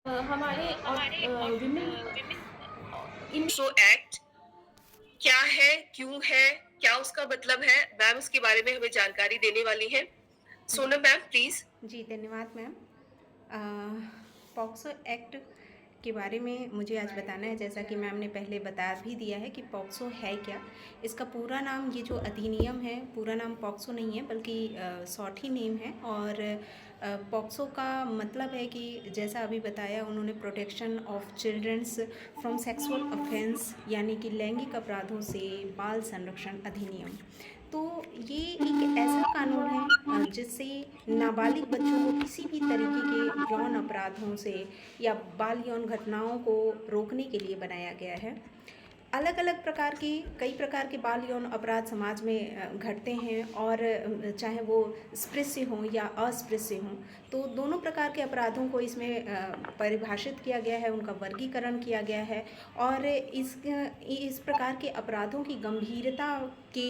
हमारे women in so act क्या है, क्यों है, क्या उसका मतलब है, मैम उसके बारे में हमें जानकारी देने वाली है। Sonam ma'am please. जी, धन्यवाद मैम। पॉक्सो एक्ट के बारे में मुझे आज बताना है। जैसा कि मैम ने पहले बता भी दिया है कि पॉक्सो है क्या। इसका पूरा नाम, ये जो अधिनियम है, पूरा नाम पॉक्सो नहीं है बल्कि शॉर्ट ही नेम है। और पॉक्सो का मतलब है कि जैसा अभी बताया उन्होंने, protection of childrens from sexual offence, यानी कि लैंगिक अपराधों से बाल संरक्षण अधिनियम। तो ये एक ऐसा कानून है जिससे नाबालिग बच्चों को किसी भी तरीके के यौन अपराधों से या बाल यौन घटनाओं को रोकने के लिए बनाया गया है। अलग अलग प्रकार के, कई प्रकार के बाल यौन अपराध समाज में घटते हैं, और चाहे वो स्पृश्य हों या अस्पृश्य हों, तो दोनों प्रकार के अपराधों को इसमें परिभाषित किया गया है, उनका वर्गीकरण किया गया है। और इस प्रकार के अपराधों की गंभीरता के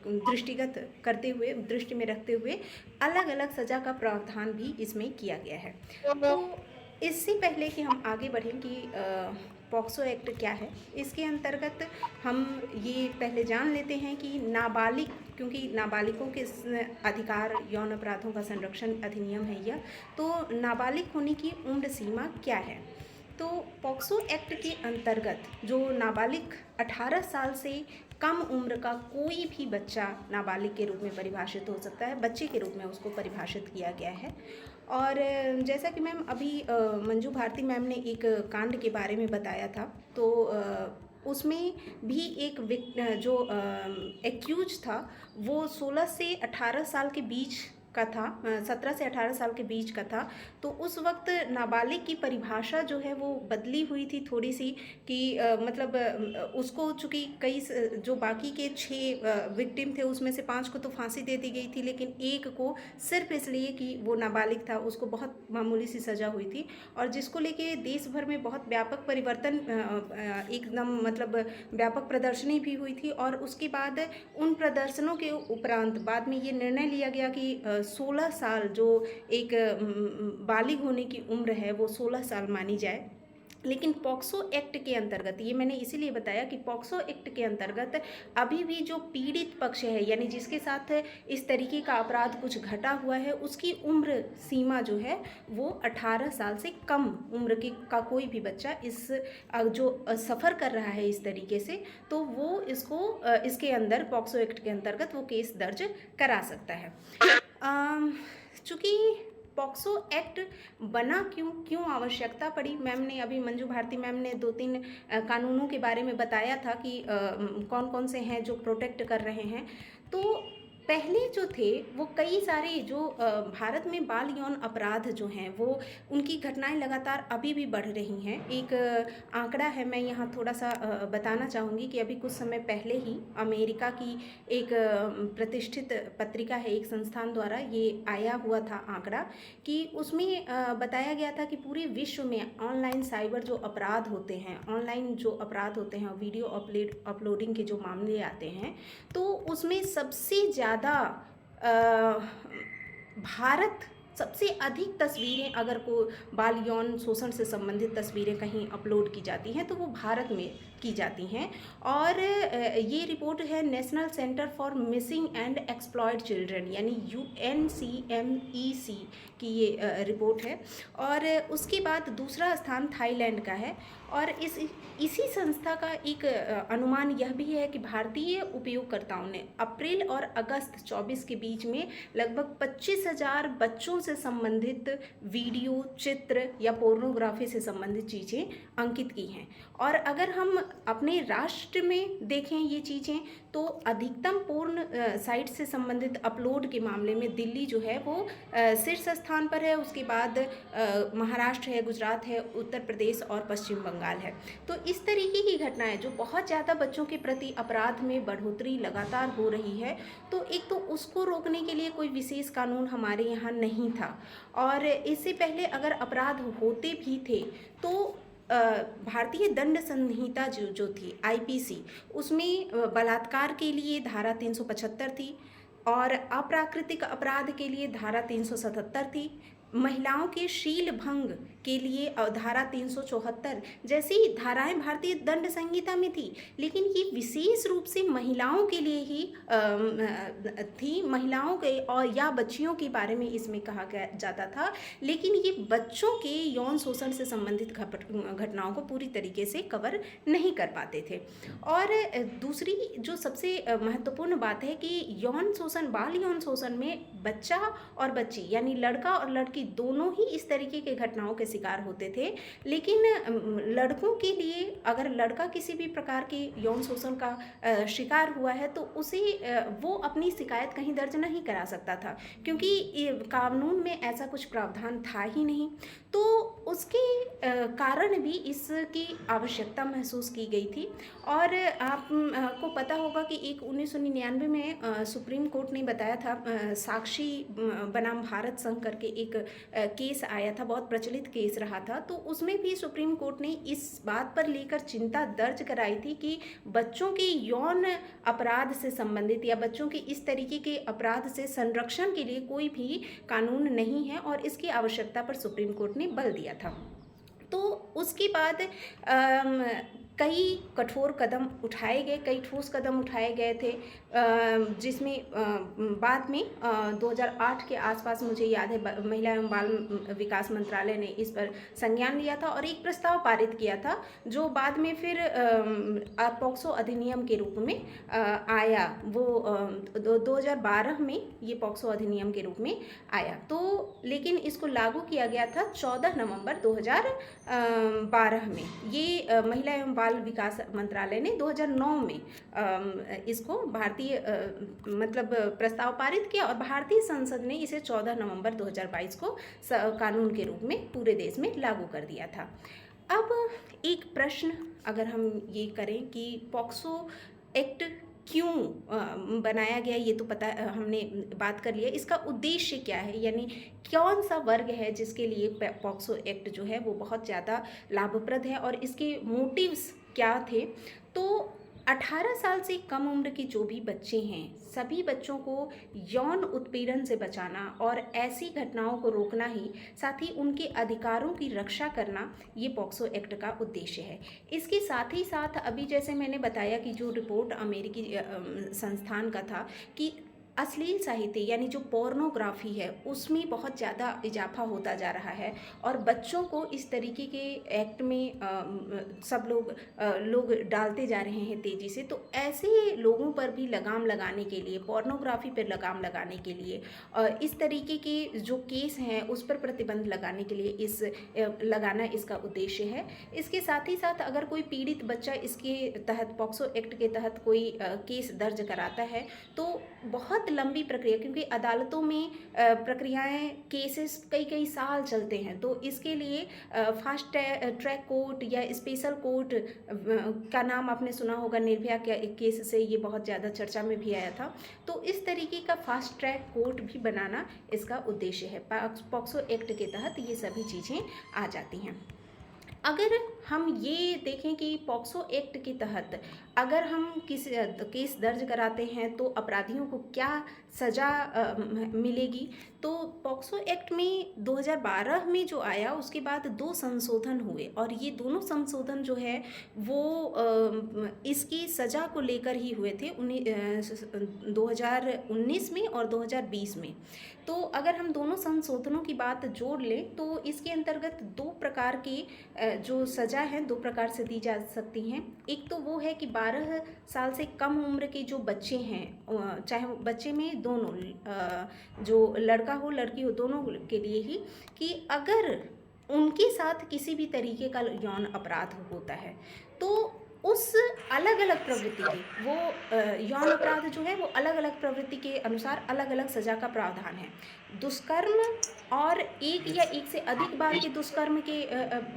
दृष्टिगत करते हुए, दृष्टि में रखते हुए अलग अलग सज़ा का प्रावधान भी इसमें किया गया है। तो इससे पहले कि हम आगे बढ़ें कि पॉक्सो एक्ट क्या है, इसके अंतर्गत हम ये पहले जान लेते हैं कि नाबालिग, क्योंकि नाबालिगों के अधिकार, यौन अपराधों का संरक्षण अधिनियम है यह, तो नाबालिग होने की उम्र सीमा क्या है। तो पॉक्सो एक्ट के अंतर्गत जो नाबालिग 18 साल से कम उम्र का कोई भी बच्चा नाबालिग के रूप में परिभाषित हो सकता है, बच्चे के रूप में उसको परिभाषित किया गया है। और जैसा कि मैम अभी मंजू भारती मैम ने एक कांड के बारे में बताया था, तो उसमें भी एक जो एक्यूज था वो 16 से 18 साल के बीच का था, 17 से 18 साल के बीच का था। तो उस वक्त नाबालिग की परिभाषा जो है वो बदली हुई थी थोड़ी सी, कि मतलब उसको चूँकि जो बाकी के 6 विक्टिम थे उसमें से 5 को तो फांसी दे दी गई थी, लेकिन एक को सिर्फ इसलिए कि वो नाबालिग था उसको बहुत मामूली सी सज़ा हुई थी। और जिसको लेके देश भर में बहुत व्यापक परिवर्तन, एकदम मतलब व्यापक प्रदर्शनी भी हुई थी। और उसके बाद उन प्रदर्शनों के उपरांत बाद में ये निर्णय लिया गया कि 16 साल जो एक बालिग होने की उम्र है वो 16 साल मानी जाए। लेकिन पॉक्सो एक्ट के अंतर्गत, ये मैंने इसीलिए बताया कि पॉक्सो एक्ट के अंतर्गत अभी भी जो पीड़ित पक्ष है, यानी जिसके साथ इस तरीके का अपराध कुछ घटा हुआ है, उसकी उम्र सीमा जो है वो 18 साल से कम उम्र के का कोई भी बच्चा इस जो सफ़र कर रहा है इस तरीके से, तो वो इसके अंदर पॉक्सो एक्ट के अंतर्गत वो केस दर्ज करा सकता है। चूँकि पॉक्सो एक्ट बना क्यों, आवश्यकता पड़ी, मैम ने अभी, मंजू भारती मैम ने 2-3 कानूनों के बारे में बताया था कि कौन कौन से हैं जो प्रोटेक्ट कर रहे हैं। तो पहले जो थे वो कई सारे जो भारत में बाल यौन अपराध जो हैं वो, उनकी घटनाएं लगातार अभी भी बढ़ रही हैं। एक आंकड़ा है, मैं यहाँ थोड़ा सा बताना चाहूँगी कि अभी कुछ समय पहले ही अमेरिका की एक प्रतिष्ठित पत्रिका है, एक संस्थान द्वारा ये आया हुआ था आंकड़ा, कि उसमें बताया गया था कि पूरे विश्व में ऑनलाइन साइबर जो अपराध होते हैं, ऑनलाइन जो अपराध होते हैं, वीडियो अपलोडिंग के जो मामले आते हैं, तो उसमें सबसे ज़्यादा भारत, सबसे अधिक तस्वीरें, अगर को बाल यौन शोषण से संबंधित तस्वीरें कहीं अपलोड की जाती हैं तो वो भारत में की जाती हैं। और ये रिपोर्ट है national centre for missing and exploited children, यानी UNCMEC की ये रिपोर्ट है। और उसके बाद दूसरा स्थान थाईलैंड का है। और इसी संस्था का एक अनुमान यह भी है कि भारतीय उपयोगकर्ताओं ने अप्रैल और अगस्त 24 के बीच में लगभग 25,000 बच्चों से संबंधित वीडियो, चित्र या पोर्नोग्राफी से संबंधित चीज़ें अंकित की हैं। और अगर हम अपने राष्ट्र में देखें ये चीज़ें, तो अधिकतम पूर्ण साइट से संबंधित अपलोड के मामले में दिल्ली जो है वो शीर्ष स्थान पर है। उसके बाद महाराष्ट्र है, गुजरात है, उत्तर प्रदेश और पश्चिम बंगाल है। तो इस तरीके की घटनाएं जो बहुत ज़्यादा बच्चों के प्रति अपराध में बढ़ोतरी लगातार हो रही है, तो एक तो उसको रोकने के लिए कोई विशेष कानून हमारे यहाँ नहीं था। और इससे पहले अगर अपराध होते भी थे तो भारतीय दंड संहिता जो थी IPC, उसमें बलात्कार के लिए धारा 375 थी, और अप्राकृतिक अपराध के लिए धारा 377 थी, महिलाओं के शील भंग के लिए धारा 374 जैसी धाराएं भारतीय दंड संहिता में थी, लेकिन ये विशेष रूप से महिलाओं के लिए ही थी, महिलाओं के और या बच्चियों के बारे में इसमें कहा गया जाता था, लेकिन ये बच्चों के यौन शोषण से संबंधित घटनाओं को पूरी तरीके से कवर नहीं कर पाते थे। और दूसरी जो सबसे महत्वपूर्ण बात है कि यौन शोषण, बाल यौन शोषण में बच्चा और बच्ची यानी लड़का और लड़की दोनों ही इस तरीके के घटनाओं के शिकार होते थे, लेकिन लड़कों के लिए अगर लड़का किसी भी प्रकार के यौन शोषण का शिकार हुआ है तो उसे वो अपनी शिकायत कहीं दर्ज नहीं करा सकता था, क्योंकि कानून में ऐसा कुछ प्रावधान था ही नहीं। तो उसके कारण भी इसकी आवश्यकता महसूस की गई थी। और आप को पता होगा कि एक 1999 में सुप्रीम कोर्ट ने बताया था, साक्षी बनाम भारत संघ करके एक केस आया था, बहुत प्रचलित केस रहा था। तो उसमें भी सुप्रीम कोर्ट ने इस बात पर लेकर चिंता दर्ज कराई थी कि बच्चों के यौन अपराध से संबंधित या बच्चों के इस तरीके के अपराध से संरक्षण के लिए कोई भी कानून नहीं है, और इसकी आवश्यकता पर सुप्रीम कोर्ट ने बल दिया था। तो उसके बाद कई कठोर कदम उठाए गए, कई ठोस कदम उठाए गए थे, जिसमें बाद में 2008 के आसपास मुझे याद है महिला एवं बाल विकास मंत्रालय ने इस पर संज्ञान लिया था और एक प्रस्ताव पारित किया था, जो बाद में फिर पॉक्सो अधिनियम के रूप में आया। वो 2012 में ये पॉक्सो अधिनियम के रूप में आया। तो लेकिन इसको लागू किया गया था 14 नवंबर 2012 में। ये महिला एवं बाल विकास मंत्रालय ने 2009 में इसको भारतीय मतलब प्रस्ताव पारित किया और भारतीय संसद ने इसे 14 नवंबर 2022 को कानून के रूप में पूरे देश में लागू कर दिया था। अब एक प्रश्न अगर हम ये करें कि पॉक्सो एक्ट क्यों बनाया गया, ये तो पता, हमने बात कर लिया। इसका उद्देश्य क्या है, यानी कौन सा वर्ग है जिसके लिए पॉक्सो एक्ट जो है वो बहुत ज़्यादा लाभप्रद है और इसके मोटिव्स क्या थे। तो 18 साल से कम उम्र के जो भी बच्चे हैं, सभी बच्चों को यौन उत्पीड़न से बचाना और ऐसी घटनाओं को रोकना ही, साथ ही उनके अधिकारों की रक्षा करना, ये पॉक्सो एक्ट का उद्देश्य है। इसके साथ ही साथ अभी जैसे मैंने बताया कि जो रिपोर्ट अमेरिकी संस्थान का था कि अश्लील साहित्य यानी जो पोर्नोग्राफी है उसमें बहुत ज़्यादा इजाफा होता जा रहा है और बच्चों को इस तरीके के एक्ट में सब लोग डालते जा रहे हैं तेज़ी से। तो ऐसे लोगों पर भी लगाम लगाने के लिए, पोर्नोग्राफी पर लगाम लगाने के लिए, इस तरीके के जो केस हैं उस पर प्रतिबंध लगाने के लिए लगाना इसका उद्देश्य है। इसके साथ ही साथ अगर कोई पीड़ित बच्चा इसके तहत, पॉक्सो एक्ट के तहत कोई केस दर्ज कराता है तो बहुत लंबी प्रक्रिया, क्योंकि अदालतों में प्रक्रियाएं, केसेस कई साल चलते हैं, तो इसके लिए फास्ट ट्रैक कोर्ट या स्पेशल कोर्ट का नाम आपने सुना होगा, निर्भया के केस से ये बहुत ज़्यादा चर्चा में भी आया था। तो इस तरीके का फास्ट ट्रैक कोर्ट भी बनाना इसका उद्देश्य है। पॉक्सो एक्ट के तहत ये सभी चीज़ें आ जाती हैं। अगर हम ये देखें कि पॉक्सो एक्ट के तहत अगर हम केस दर्ज कराते हैं तो अपराधियों को क्या सज़ा मिलेगी, तो पॉक्सो एक्ट में 2012 में जो आया उसके बाद 2 संशोधन हुए और ये दोनों संशोधन जो है वो इसकी सज़ा को लेकर ही हुए थे 2019 में और 2020 में। तो अगर हम दोनों संशोधनों की बात जोड़ लें तो इसके अंतर्गत 2 प्रकार की जो सज़ा है 2 प्रकार से दी जा सकती हैं। एक तो वो है कि 12 साल से कम उम्र के जो बच्चे हैं, चाहे बच्चे में दोनों, जो लड़का हो लड़की हो, दोनों के लिए ही, कि अगर उनके साथ किसी भी तरीके का यौन अपराध होता है तो उस अलग अलग प्रवृत्ति के, वो यौन अपराध जो है वो अलग अलग प्रवृत्ति के अनुसार अलग अलग सज़ा का प्रावधान है। दुष्कर्म और एक या एक से अधिक बार के दुष्कर्म के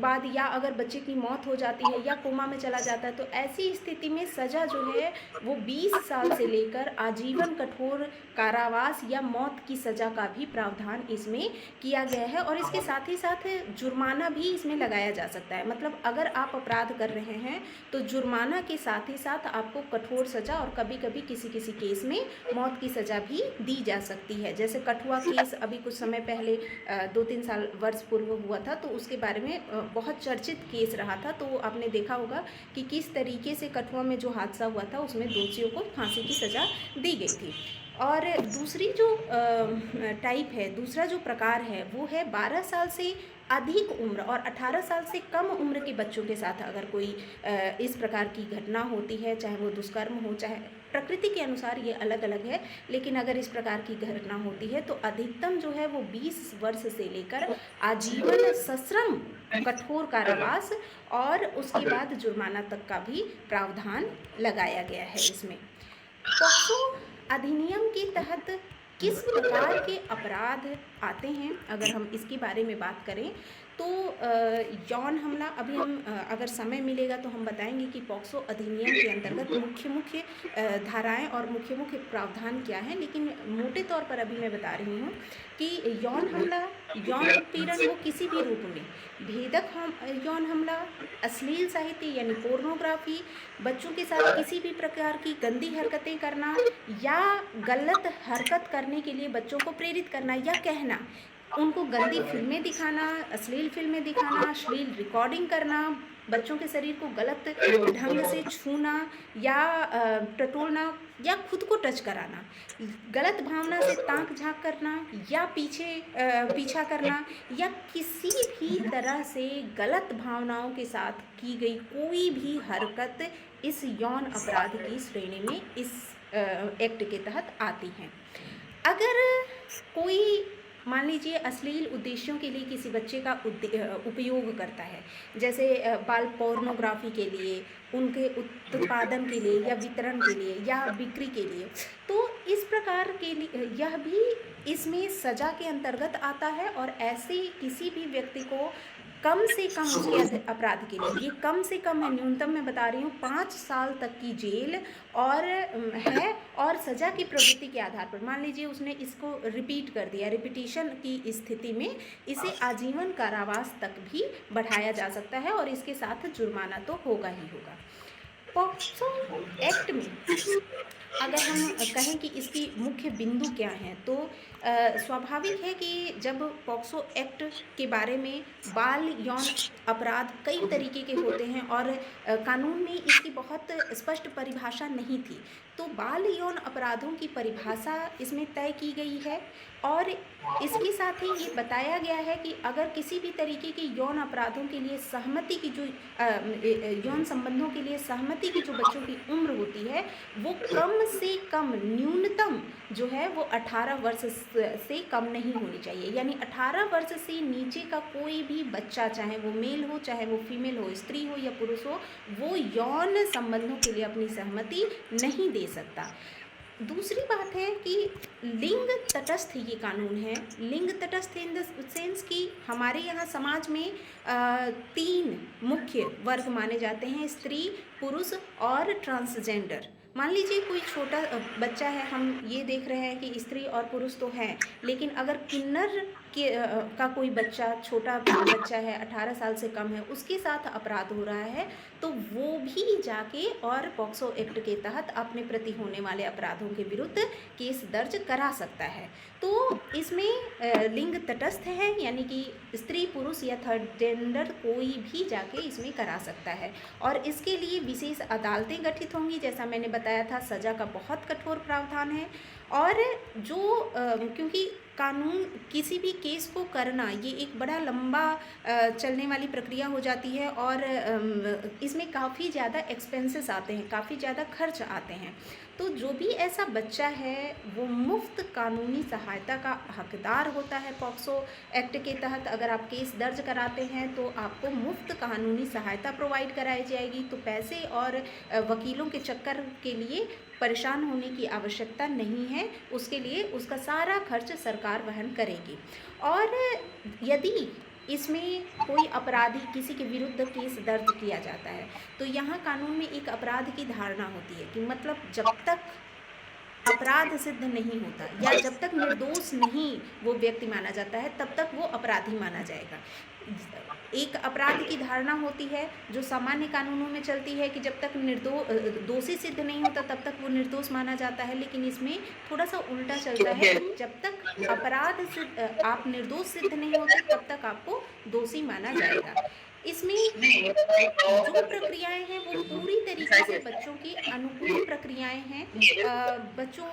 बाद, या अगर बच्चे की मौत हो जाती है या कोमा में चला जाता है, तो ऐसी स्थिति में सज़ा जो है वो 20 साल से लेकर आजीवन कठोर कारावास या मौत की सज़ा का भी प्रावधान इसमें किया गया है। और इसके साथ ही साथ जुर्माना भी इसमें लगाया जा सकता है। मतलब अगर आप अपराध कर रहे हैं तो जुर्माना के साथ ही साथ आपको कठोर सज़ा और कभी-कभी किसी-किसी केस में मौत की सज़ा भी दी जा सकती है। जैसे कठुआ केस अभी कुछ समय पहले 2-3 साल वर्ष पूर्व हुआ था, तो उसके बारे में बहुत चर्चित केस रहा था। तो आपने देखा होगा कि किस तरीके से कठुआ में जो हादसा हुआ था उसमें दोषियों को फांसी की सज़ा दी गई थी। और दूसरी जो टाइप है, दूसरा जो प्रकार है वो है 12 साल से अधिक उम्र और 18 साल से कम उम्र के बच्चों के साथ अगर कोई इस प्रकार की घटना होती है, चाहे वो दुष्कर्म हो, चाहे प्रकृति के अनुसार ये अलग-अलग है, लेकिन अगर इस प्रकार की घटना होती है तो अधिकतम जो है वो 20 वर्ष से लेकर आजीवन सश्रम कठोर कारावास और उसके बाद जुर्माना तक का भी प्रावधान लगाया गया है इसमें। पॉक्सो अधिनियम के तहत किस प्रकार के अपराध आते हैं, अगर हम इसके बारे में बात करें तो यौन हमला, अभी हम अगर समय मिलेगा तो हम बताएंगे कि पॉक्सो अधिनियम के अंतर्गत मुख्य धाराएं और मुख्य प्रावधान क्या हैं, लेकिन मोटे तौर पर अभी मैं बता रही हूँ कि यौन हमला, यौन उत्पीड़न वो किसी भी रूप में, भेदक यौन हमला, अश्लील साहित्य यानी पोर्नोग्राफी, बच्चों के साथ किसी भी प्रकार की गंदी हरकतें करना या गलत हरकत करने के लिए बच्चों को प्रेरित करना या कहना, उनको गंदी फिल्में दिखाना, अश्लील फिल्में दिखाना, अश्लील रिकॉर्डिंग करना, बच्चों के शरीर को गलत ढंग से छूना या टटोलना या खुद को टच कराना, गलत भावना से ताक झांक करना या पीछा करना या किसी भी तरह से गलत भावनाओं के साथ की गई कोई भी हरकत इस यौन अपराध की श्रेणी में इस एक्ट के तहत आती हैं। अगर कोई मान लीजिए अश्लील उद्देश्यों के लिए किसी बच्चे का उपयोग करता है, जैसे बाल पोर्नोग्राफी के लिए, उनके उत्पादन के लिए या वितरण के लिए या बिक्री के लिए, तो इस प्रकार के लिए यह भी इसमें सज़ा के अंतर्गत आता है। और ऐसे किसी भी व्यक्ति को कम से कम उसके अपराध के लिए, ये कम से कम है, न्यूनतम मैं बता रही हूँ, 5 साल तक की जेल और है, और सज़ा की प्रवृत्ति के आधार पर मान लीजिए उसने इसको रिपीट कर दिया, रिपीटिशन की स्थिति में इसे आजीवन कारावास तक भी बढ़ाया जा सकता है और इसके साथ जुर्माना तो होगा ही होगा। पॉक्सो एक्ट में अगर हम कहें कि इसकी मुख्य बिंदु क्या हैं, तो स्वाभाविक है कि जब पॉक्सो एक्ट के बारे में बाल यौन अपराध कई तरीके के होते हैं और कानून में इसकी बहुत स्पष्ट परिभाषा नहीं थी, तो बाल यौन अपराधों की परिभाषा इसमें तय की गई है और इसके साथ ही ये बताया गया है कि अगर किसी भी तरीके के यौन अपराधों के लिए सहमति की जो यौन संबंधों के लिए सहमति की जो बच्चों की उम्र होती है वो कम से कम न्यूनतम जो है वो 18 वर्ष से कम नहीं होनी चाहिए। यानी 18 वर्ष से नीचे का कोई भी बच्चा, चाहे वो मेल हो चाहे वो फीमेल हो, स्त्री हो या पुरुष हो, वो यौन संबंधों के लिए अपनी सहमति नहीं दे सकता। दूसरी बात है कि लिंग तटस्थ ये कानून है। लिंग तटस्थ इन द सेंस कि हमारे यहाँ समाज में 3 मुख्य वर्ग माने जाते हैं, स्त्री, पुरुष और ट्रांसजेंडर। मान लीजिए कोई छोटा बच्चा है, हम ये देख रहे हैं कि स्त्री और पुरुष तो हैं, लेकिन अगर किन्नर का कोई बच्चा, छोटा बच्चा है, 18 साल से कम है, उसके साथ अपराध हो रहा है, तो वो भी जाके और पॉक्सो एक्ट के तहत अपने प्रति होने वाले अपराधों के विरुद्ध केस दर्ज करा सकता है। तो इसमें लिंग तटस्थ है, यानी कि स्त्री, पुरुष या थर्ड जेंडर कोई भी जाके इसमें करा सकता है और इसके लिए विशेष अदालतें गठित होंगी। जैसा मैंने बताया था, सज़ा का बहुत कठोर प्रावधान है और जो क्योंकि कानून किसी भी केस को करना ये एक बड़ा लंबा चलने वाली प्रक्रिया हो जाती है और इसमें काफ़ी ज़्यादा एक्सपेंसेस आते हैं, काफ़ी ज़्यादा खर्च आते हैं। तो जो भी ऐसा बच्चा है वो मुफ्त कानूनी सहायता का हकदार होता है। पॉक्सो एक्ट के तहत अगर आप केस दर्ज कराते हैं तो आपको मुफ्त कानूनी सहायता प्रोवाइड कराई जाएगी, तो पैसे और वकीलों के चक्कर के लिए परेशान होने की आवश्यकता नहीं है। उसके लिए उसका सारा खर्च सरकार वहन करेगी। और यदि इसमें कोई अपराधी किसी के विरुद्ध केस दर्ज किया जाता है तो यहाँ कानून में एक अपराध की धारणा होती है कि मतलब जब तक अपराध सिद्ध नहीं होता, या जब तक निर्दोष नहीं वो व्यक्ति माना जाता है तब तक वो अपराधी माना जाएगा। एक अपराध की धारणा होती है जो सामान्य कानूनों में चलती है कि जब तक दोषी सिद्ध नहीं होता तब तक वो निर्दोष माना जाता है, लेकिन इसमें थोड़ा सा उल्टा चलता है। जब तक आप निर्दोष सिद्ध नहीं होते तब तक आपको दोषी माना जाएगा। इसमें जो प्रक्रियाएं हैं वो पूरी तरीके से बच्चों की अनुकूल प्रक्रियाएं हैं। बच्चों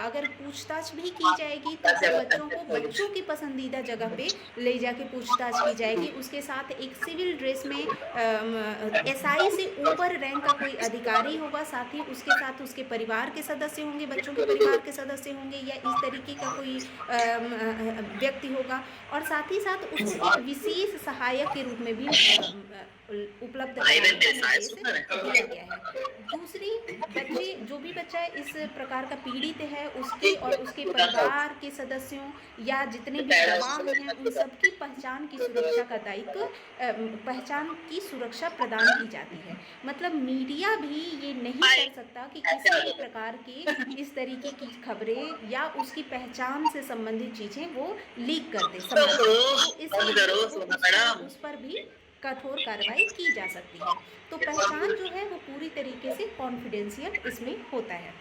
अगर पूछताछ भी की जाएगी तो बच्चों को बच्चों की पसंदीदा जगह पे ले जाके पूछताछ की जाएगी। उसके साथ एक सिविल ड्रेस में एसआई से ऊपर रैंक का कोई अधिकारी होगा, साथ ही उसके साथ उसके परिवार के सदस्य होंगे, बच्चों के परिवार के सदस्य होंगे, या इस तरीके का कोई व्यक्ति होगा, और साथ ही साथ उसको एक विशेष सहायक के रूप में भी उपलब्ध कराने का निर्देश दिया गया है। दूसरी, बच्चे जो भी बच्चा इस प्रकार का पीड़ित है उसके और उसके परिवार के सदस्यों या जितने भी गवाह हैं उन सबकी पहचान की सुरक्षा का दायित्व, पहचान की सुरक्षा प्रदान की जाती है। मतलब मीडिया भी ये नहीं कर सकता कि किसी भी प्रकार की इस तरीके की खबरें या उसकी पहचान से संबंधित चीज़ें वो लीक कर दे समाज में, तो इसलिए उस पर भी कठोर कार्रवाई की जा सकती है। तो पहचान जो है वो पूरी तरीके से कॉन्फिडेंशियल इसमें होता है।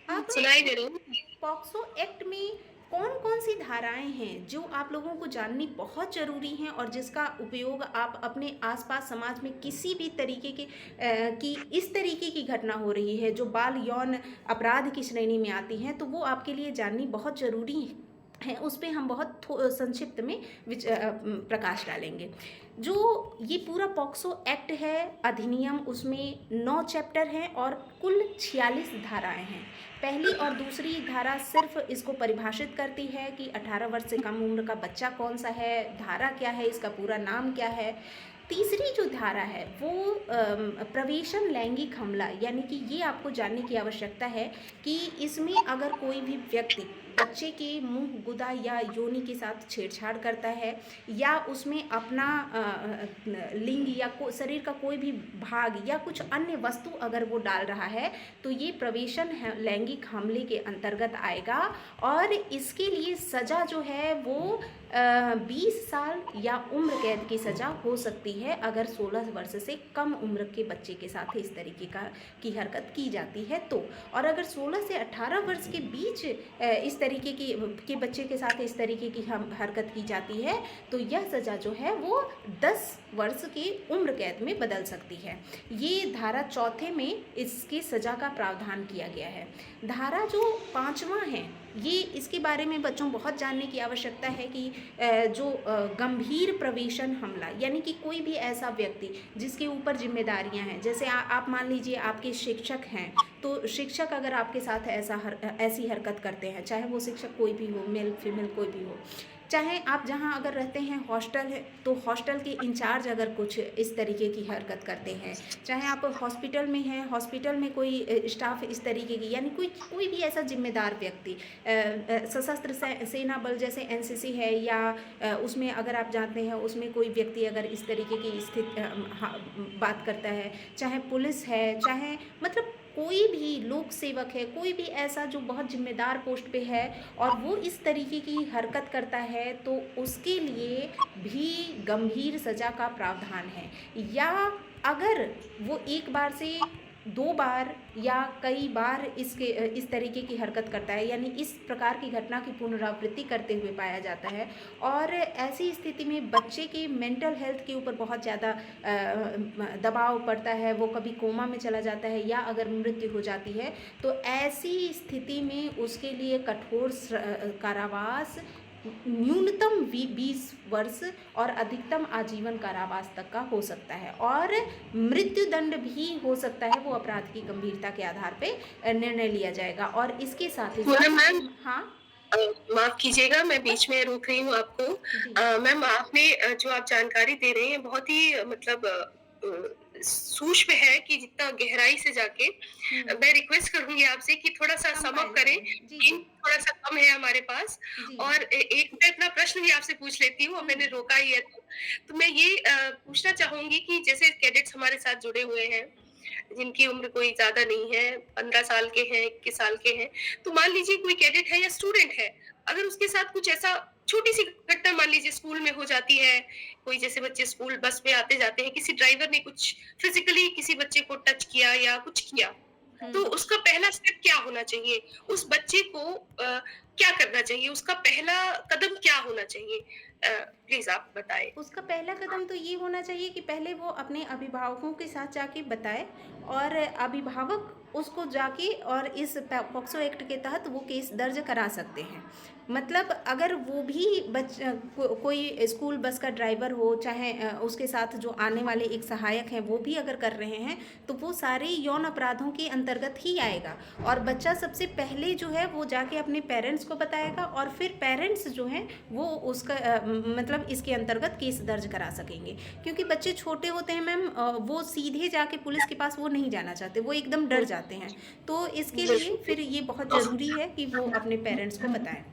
अब सुनाई दे रही हूँ। पॉक्सो एक्ट में कौन कौन सी धाराएं हैं जो आप लोगों को जाननी बहुत ज़रूरी हैं और जिसका उपयोग आप अपने आसपास समाज में किसी भी तरीके की इस तरीके की घटना हो रही है जो बाल यौन अपराध की श्रेणी में आती हैं, तो वो आपके लिए जाननी बहुत ज़रूरी है। उस पर हम बहुत संक्षिप्त में प्रकाश डालेंगे। जो ये पूरा पॉक्सो एक्ट है अधिनियम, उसमें 9 चैप्टर हैं और कुल 46 धाराएं हैं। पहली और दूसरी धारा सिर्फ इसको परिभाषित करती है कि 18 वर्ष से कम उम्र का बच्चा कौन सा है, धारा क्या है, इसका पूरा नाम क्या है। तीसरी जो धारा है वो प्रवेशन लैंगिक हमला, यानी कि ये आपको जानने की आवश्यकता है कि इसमें अगर कोई भी व्यक्ति बच्चे के मुंह, गुदा या योनि के साथ छेड़छाड़ करता है या उसमें अपना लिंग या शरीर का कोई भी भाग या कुछ अन्य वस्तु अगर वो डाल रहा है तो ये प्रवेशन लैंगिक हमले के अंतर्गत आएगा, और इसके लिए सज़ा जो है वो 20 साल या उम्र कैद की सज़ा हो सकती है अगर 16 वर्ष से कम उम्र के बच्चे के साथ इस तरीके की हरकत की जाती है तो। और अगर 16 से 18 वर्ष के बीच इस तरीके के बच्चे के साथ इस तरीके की हरकत की जाती है तो यह सज़ा जो है वो 10 वर्ष की उम्र कैद में बदल सकती है। ये धारा 4 में इसकी सज़ा का प्रावधान किया गया है। धारा जो 5वां है ये, इसके बारे में बच्चों बहुत जानने की आवश्यकता है कि जो गंभीर प्रवेशन हमला, यानी कि कोई भी ऐसा व्यक्ति जिसके ऊपर जिम्मेदारियां हैं, जैसे आप मान लीजिए आपके शिक्षक हैं, तो शिक्षक अगर आपके साथ ऐसी हरकत करते हैं, चाहे वो शिक्षक कोई भी हो, मेल फीमेल कोई भी हो, चाहे आप जहां अगर रहते हैं हॉस्टल है तो हॉस्टल के इंचार्ज अगर कुछ इस तरीके की हरकत करते हैं, चाहे आप हॉस्पिटल में हैं, हॉस्पिटल में कोई स्टाफ इस तरीके की, यानी कोई भी ऐसा जिम्मेदार व्यक्ति, सशस्त्र सेना बल जैसे एनसीसी है या उसमें अगर आप जानते हैं उसमें कोई व्यक्ति अगर इस तरीके की बात करता है, चाहे पुलिस है, चाहे मतलब कोई भी लोक सेवक है, कोई भी ऐसा जो बहुत जिम्मेदार पोस्ट पे है और वो इस तरीके की हरकत करता है तो उसके लिए भी गंभीर सज़ा का प्रावधान है। या अगर वो एक बार से 2 बार या कई बार इस तरीके की हरकत करता है, यानी इस प्रकार की घटना की पुनरावृत्ति करते हुए पाया जाता है, और ऐसी स्थिति में बच्चे के मेंटल हेल्थ के ऊपर बहुत ज़्यादा दबाव पड़ता है, वो कभी कोमा में चला जाता है या अगर मृत्यु हो जाती है, तो ऐसी स्थिति में उसके लिए कठोर कारावास, न्यूनतम 20 वर्ष और अधिकतम आजीवन कारावास तक का हो सकता है, और मृत्यु दंड भी हो सकता है। वो अपराध की गंभीरता के आधार पे निर्णय लिया जाएगा। और इसके साथ ही मैम, हाँ माफ कीजिएगा मैं बीच में रोक रही हूँ आपको। मैम, आपने जो आप जानकारी दे रहे हैं बहुत ही मतलब सूक्ष्म है कि जितना गहराई से जाके मैं रिक्वेस्ट करूंगी आपसे कि थोड़ा सा सम अप करें। थोड़ा सा कम है हमारे पास, और एक मैं अपना प्रश्न भी आपसे पूछ लेती हूँ, मैंने रोका ही है तो मैं ये पूछना चाहूंगी कि जैसे कैडेट्स हमारे साथ जुड़े हुए हैं जिनकी उम्र कोई ज़्यादा नहीं है, 15 साल के हैं, 21 साल के हैं। तो मान लीजिए कोई कैडेट है या स्टूडेंट है, अगर उसके साथ कुछ ऐसा छोटी-सी घटना मान लीजिए स्कूल में हो जाती है, कोई जैसे बच्चे स्कूल बस में आते-जाते हैं, किसी ड्राइवर ने कुछ फिज़िकली किसी बच्चे को टच किया या कुछ किया, तो हुँ। उसका पहला स्टेप क्या होना चाहिए? उस बच्चे को क्या करना चाहिए? उसका पहला कदम क्या होना चाहिए? प्लीज़ आप बताएँ। उसका पहला कदम तो ये होना चाहिए कि पहले वो अपने अभिभावकों के साथ जाके बताए और अभिभावक उसको जाके और इस पॉक्सो एक्ट के तहत वो केस दर्ज करा सकते हैं। मतलब अगर वो भी कोई स्कूल बस का ड्राइवर हो, चाहे उसके साथ जो आने वाले एक सहायक हैं वो भी अगर कर रहे हैं, तो वो सारे यौन अपराधों के अंतर्गत ही आएगा। और बच्चा सबसे पहले जो है वो जाके अपने पेरेंट्स को बताएगा और फिर पेरेंट्स जो हैं वो उसका मतलब इसके अंतर्गत केस दर्ज करा सकेंगे। क्योंकि बच्चे छोटे होते हैं मैम, वो सीधे जाके पुलिस के पास वो नहीं जाना चाहते, वो एकदम डर जाते हैं। तो इसके लिए बिल्कुल। फिर ये बहुत ज़रूरी है कि वो अपने पेरेंट्स को बताएं।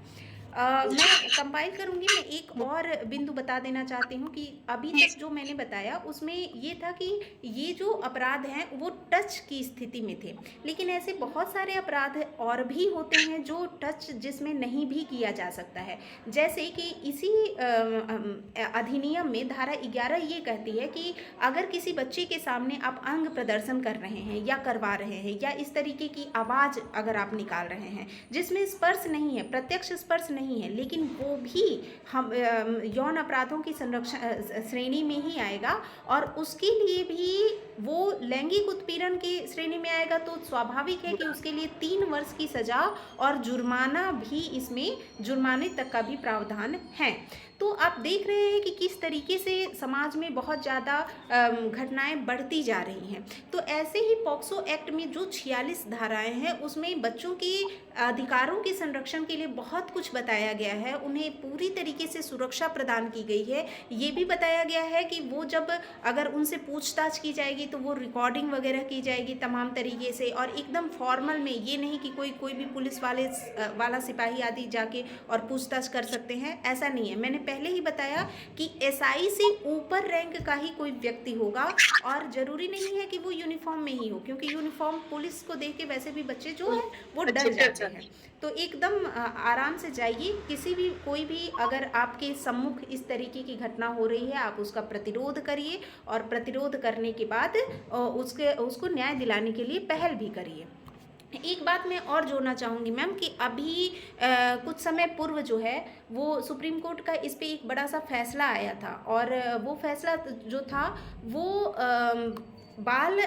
मैं कंपाइल करूँगी, मैं एक और बिंदु बता देना चाहती हूँ कि अभी जी, तक जो मैंने बताया उसमें ये था कि ये जो अपराध हैं वो टच की स्थिति में थे, लेकिन ऐसे बहुत सारे अपराध और भी होते हैं जो टच जिसमें नहीं भी किया जा सकता है। जैसे कि इसी अधिनियम में धारा 11 ये कहती है कि अगर किसी बच्चे के सामने आप अंग प्रदर्शन कर रहे हैं या करवा रहे हैं या इस तरीके की आवाज़ अगर आप निकाल रहे हैं जिसमें स्पर्श नहीं है, प्रत्यक्ष स्पर्श नहीं है, लेकिन वो भी हम यौन अपराधों की संरक्षण श्रेणी में ही आएगा और उसके लिए भी वो लैंगिक उत्पीड़न की श्रेणी में आएगा। तो स्वाभाविक है कि उसके लिए 3 वर्ष की सजा और जुर्माना भी, इसमें जुर्माने तक का भी प्रावधान है। तो आप देख रहे हैं कि किस तरीके से समाज में बहुत ज़्यादा घटनाएं बढ़ती जा रही हैं। तो ऐसे ही पॉक्सो एक्ट में जो 46 धाराएं हैं उसमें बच्चों के अधिकारों के संरक्षण के लिए बहुत कुछ बताया गया है, उन्हें पूरी तरीके से सुरक्षा प्रदान की गई है। ये भी बताया गया है कि वो जब अगर उनसे पूछताछ की जाएगी तो वो रिकॉर्डिंग वगैरह की जाएगी तमाम तरीके से और एकदम फॉर्मल में, ये नहीं कि कोई भी पुलिस वाला सिपाही आदि जाके और पूछताछ कर सकते हैं, ऐसा नहीं है। मैंने पहले ही बताया कि एसआई से ऊपर रैंक का ही कोई व्यक्ति होगा और ज़रूरी नहीं है कि वो यूनिफॉर्म में ही हो, क्योंकि यूनिफॉर्म पुलिस को देख के वैसे भी बच्चे जो हैं वो बच्चे डर डर जाते हैं। जाते हैं। तो एकदम आराम से जाइए, किसी भी कोई भी अगर आपके सम्मुख इस तरीके की घटना हो रही है आप उसका प्रतिरोध करिए और प्रतिरोध करने के बाद उसको न्याय दिलाने के लिए पहल भी करिए। एक बात मैं और जोड़ना चाहूँगी मैम कि अभी कुछ समय पूर्व जो है वो सुप्रीम कोर्ट का इस पे एक बड़ा सा फैसला आया था और वो फैसला जो था वो बाल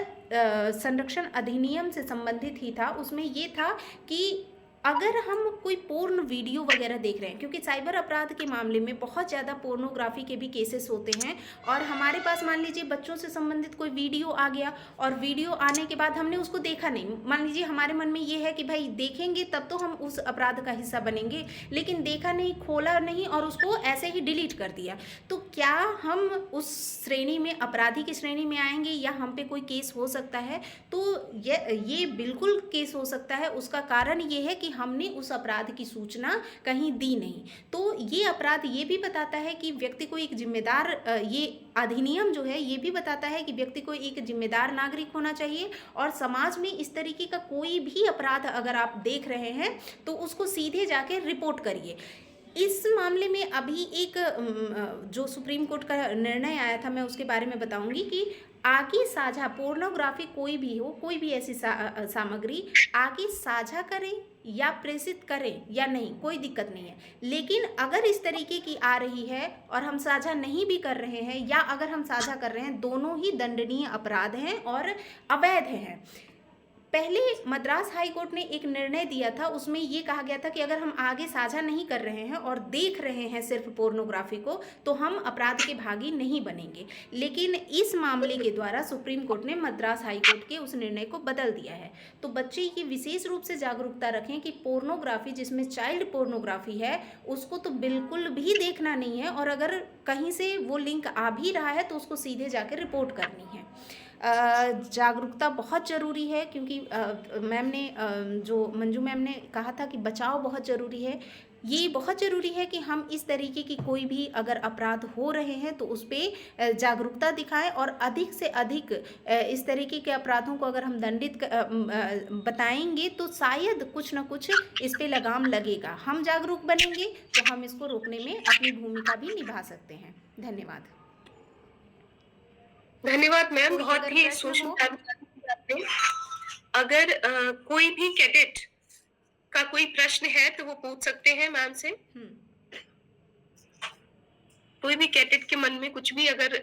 संरक्षण अधिनियम से संबंधित ही था। उसमें ये था कि अगर हम कोई पोर्न वीडियो वगैरह देख रहे हैं, क्योंकि साइबर अपराध के मामले में बहुत ज़्यादा पोर्नोग्राफी के भी केसेस होते हैं और हमारे पास मान लीजिए बच्चों से संबंधित कोई वीडियो आ गया और वीडियो आने के बाद हमने उसको देखा नहीं, मान लीजिए हमारे मन में ये है कि भाई देखेंगे तब तो हम उस अपराध का हिस्सा बनेंगे, लेकिन देखा नहीं, खोला नहीं और उसको ऐसे ही डिलीट कर दिया, तो क्या हम उस श्रेणी में, अपराधी की श्रेणी में आएंगे या हम पे कोई केस हो सकता है? तो ये बिल्कुल केस हो सकता है। उसका कारण ये है कि हमने उस अपराध की सूचना कहीं दी नहीं। तो ये अपराध ये भी बताता है कि व्यक्ति को एक जिम्मेदार, ये अधिनियम जो है ये भी बताता है कि व्यक्ति को एक जिम्मेदार नागरिक होना चाहिए और समाज में इस तरीके का कोई भी अपराध अगर आप देख रहे हैं तो उसको सीधे जाके रिपोर्ट करिए। इस मामले में अभी एक जो सुप्रीम कोर्ट का निर्णय आया था मैं उसके बारे में बताऊंगी कि आगे साझा पोर्नोग्राफी कोई भी हो, कोई भी ऐसी सामग्री आगे साझा करें या प्रेषित करें या नहीं, कोई दिक्कत नहीं है, लेकिन अगर इस तरीके की आ रही है और हम साझा नहीं भी कर रहे हैं या अगर हम साझा कर रहे हैं, दोनों ही दंडनीय अपराध हैं और अवैध हैं। पहले मद्रास हाई कोर्ट ने एक निर्णय दिया था, उसमें ये कहा गया था कि अगर हम आगे साझा नहीं कर रहे हैं और देख रहे हैं सिर्फ पोर्नोग्राफी को तो हम अपराध के भागी नहीं बनेंगे, लेकिन इस मामले के द्वारा सुप्रीम कोर्ट ने मद्रास हाई कोर्ट के उस निर्णय को बदल दिया है। तो बच्चे की विशेष रूप से जागरूकता रखें कि पोर्नोग्राफी जिसमें चाइल्ड पोर्नोग्राफी है उसको तो बिल्कुल भी देखना नहीं है और अगर कहीं से वो लिंक आ भी रहा है तो उसको सीधे जाकर रिपोर्ट करनी है। जागरूकता बहुत ज़रूरी है क्योंकि मैम ने जो मंजू मैम ने कहा था कि बचाव बहुत ज़रूरी है। ये बहुत ज़रूरी है कि हम इस तरीके की कोई भी अगर अपराध हो रहे हैं तो उस पे जागरूकता दिखाएँ और अधिक से अधिक इस तरीके के अपराधों को अगर हम बताएँगे तो शायद कुछ न कुछ इस पे लगाम लगेगा। हम जागरूक बनेंगे तो हम इसको रोकने में अपनी भूमिका भी निभा सकते हैं। धन्यवाद। धन्यवाद मैम, कोई बहुत अगर ही प्रश्न सूक्ष्म हो? जानकारी दी आपने। अगर कोई भी कैडेट का कोई प्रश्न है तो वो पूछ सकते हैं मैम से। हुँ। कोई भी कैडेट के मन में कुछ भी अगर